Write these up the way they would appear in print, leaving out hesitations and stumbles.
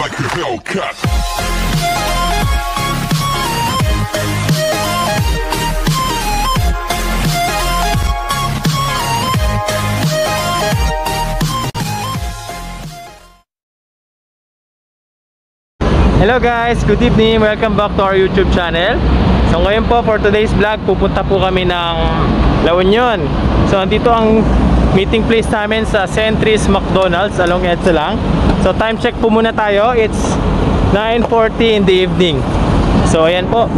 like a Hellcat. Hello guys, good evening, welcome back to our YouTube channel. So ngayon po for today's vlog, pupunta po kami ng La Union. So andito ang meeting place namin sa Centris McDonald's along EDSA lang. So time check po muna tayo, it's 9:40 in the evening. So ayan po,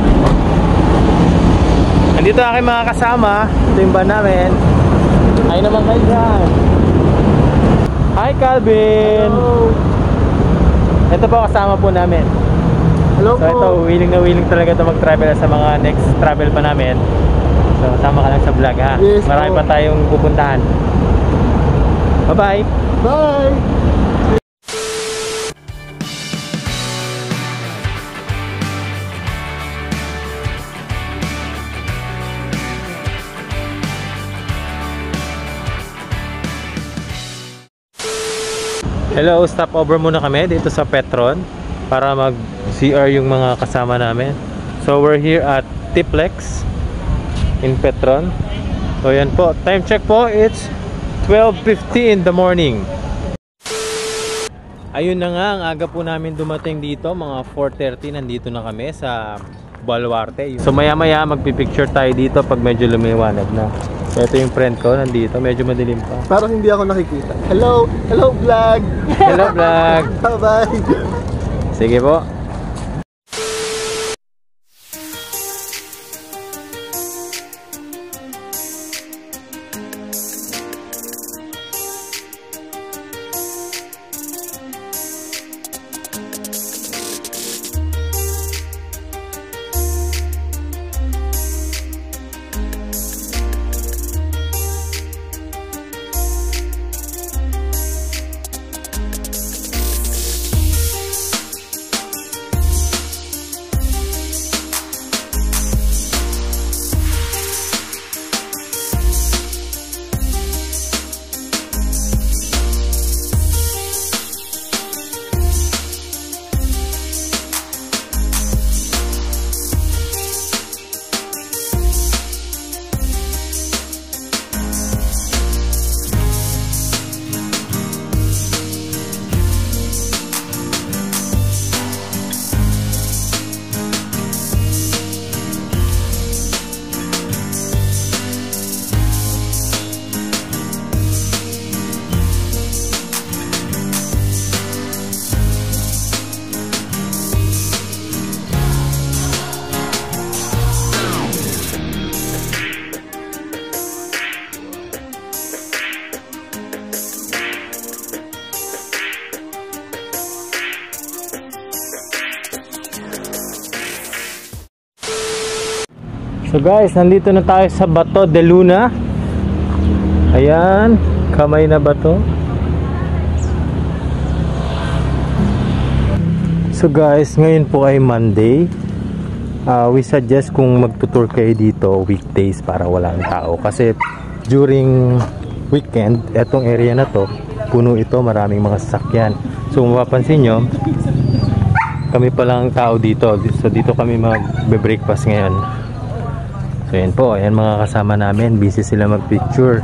andito aking mga kasama. Ito yung van namin. Hi naman kayo dyan. Hi Calvin. Hello. Ito po kasama po namin. Hello so po. ito, willing na willing talaga ito mag-travel sa mga next travel pa namin. So sama ka lang sa vlog ha. Yes, marami po. pa tayong pupuntahan. Bye bye. Bye. Hello, stop over muna kami dito sa Petron para mag-CR yung mga kasama namin. So we're here at Tiplex in Petron. So yan po, time check po, it's 12:50 in the morning. Ayun na nga, ang aga po namin dumating dito, mga 4:30 nandito na kami sa Baluarte. So maya maya magpipicture tayo dito pag medyo lumiwanag na. So ito yung friend ko nandito, medyo madilim pa. Parang hindi ako nakikita. Hello, hello vlog. Hello vlog. Bye. Sige po. So guys, nandito na tayo sa Bato de Luna. Ayan, kamay na bato. So guys, ngayon po ay Monday. We suggest kung magtutour kayo dito weekdays para walang tao. Kasi during weekend, etong area na to, puno ito, maraming mga sasakyan. So kung mapapansin nyo, kami pa lang tao dito. So dito kami mag-breakfast ngayon. So yan po, ayan mga kasama namin, busy sila mag-picture.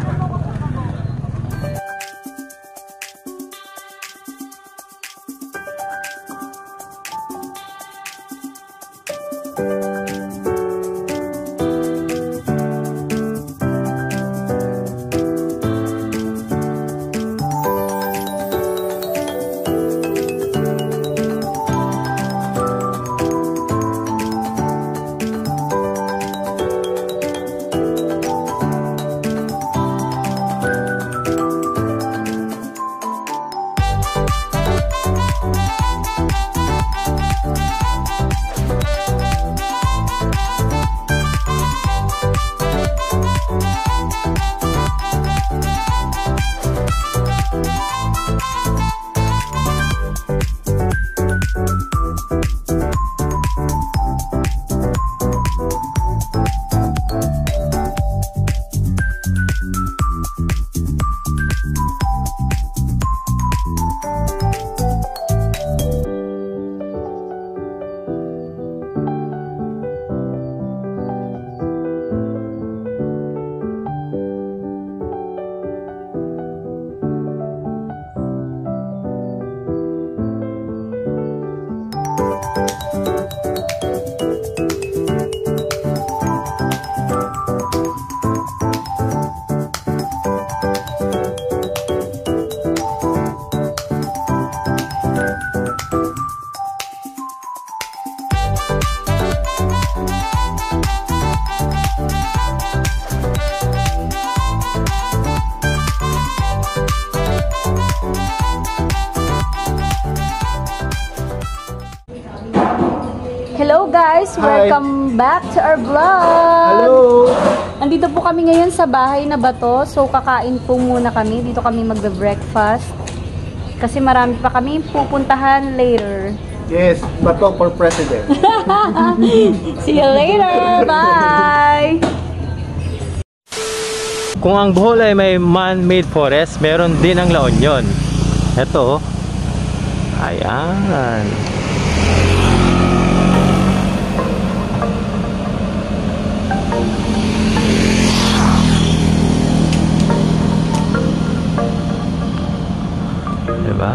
Hello guys! Hi. Welcome back to our vlog! Hello! Nandito po kami ngayon sa bahay na bato. So kakain po muna kami. Dito kami magbe-breakfast. Kasi marami pa kami pupuntahan later. Yes, bato for president. See you later! Bye! Kung ang Bohol ay may man-made forest, meron din ang La Union. Ito, ayan. Diba?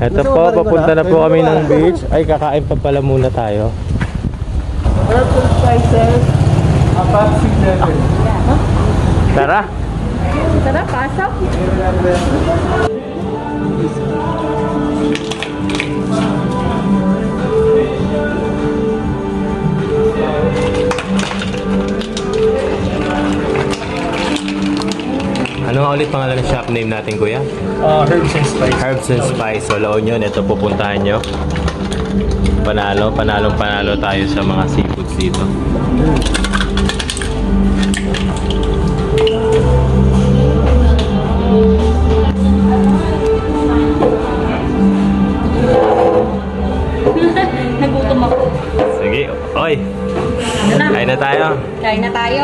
Ito po, papunta na po kami ng beach. Ay, kakain pa pala muna tayo. Purple spices, apat level. Tara! Tara, pasok! Ano nga ulit pangalan ng shop name natin, kuya? Herbs and spices. Herbs and Spice. So, La Union, ito pupuntahan nyo. Panalo tayo sa mga seafoods dito. Nagutom ako. Sige, oy! Kain na tayo. Kain na tayo.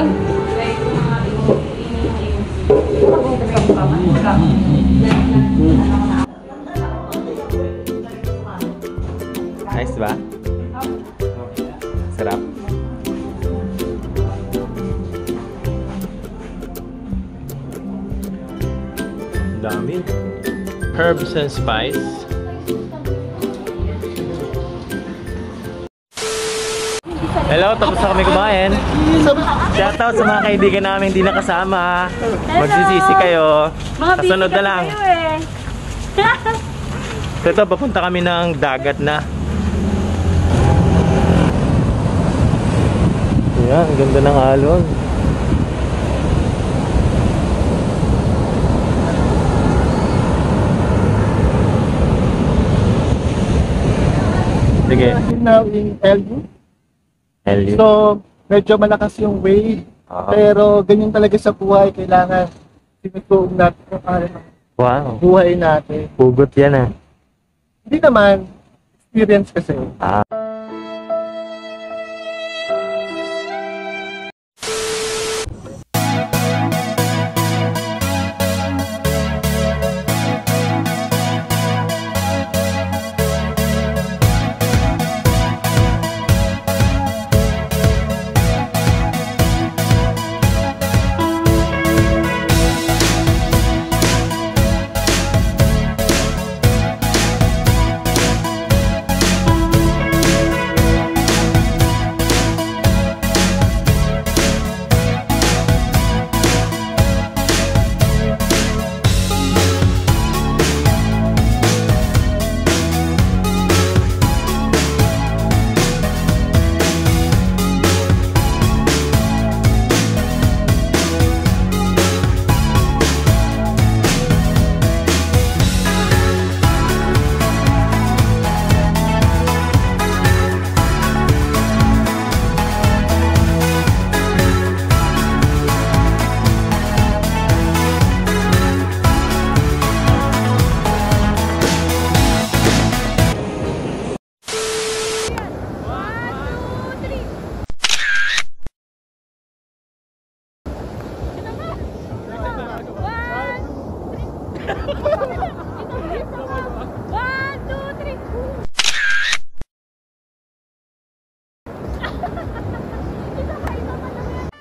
Nice ba? Sarap. Dami. Herbs and Spice. Hello, tapos na kami kumain. Shoutout sa mga kaibigan namin hindi nakasama. Magsisisi kayo. Mga Kasunod na lang. kayo eh. Ito, papunta kami ng dagat na. Ayan, ang ganda ng alon. Sige. Now in LU. Helio. So, medyo malakas yung wave. Pero ganyan talaga sa buhay. Kailangan sinutuog natin yung Wow. buhay natin. Pugot yan ah. Hindi naman, experience kasi.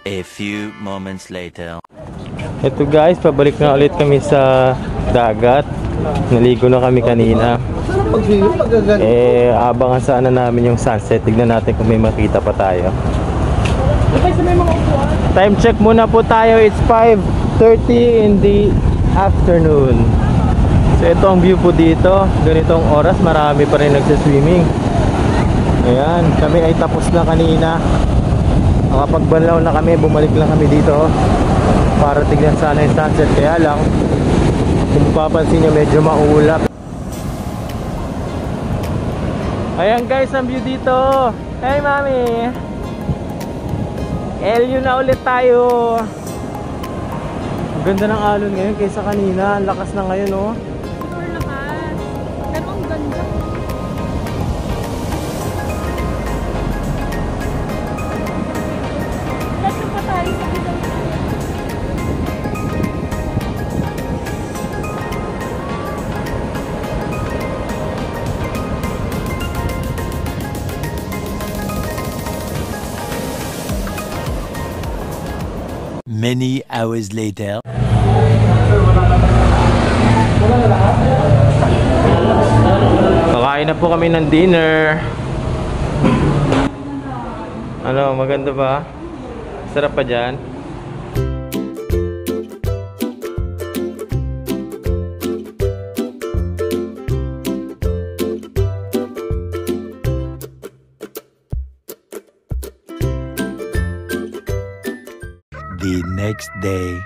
A few moments later. Ito guys, pabalik na ulit kami sa dagat. Naligo na kami kanina. Pag view, magaganda. Abangan sana namin yung sunset. Tignan natin kung may makita pa tayo. Time check muna po tayo. It's 5:30 in the afternoon. So ito ang view po dito. Ganitong oras, marami pa rin nagsiswimming. Ayan, kami ay tapos na kanina. Nakapagbanlaw na kami, bumalik lang kami dito para tignan sana yung sunset. Kaya lang, kung mapapansin nyo, medyo maulap. Ayan guys, ang view dito. Hey mami, LU na ulit tayo. Ang ganda ng alon ngayon kaysa kanina. Ang lakas na ngayon, oh. Super lakas. Pero ang ganda. Let's pa tayo sa isang. Many hours later. Kakain na po kami ng dinner. Ano, maganda ba? Sarap pa dyan? The next day.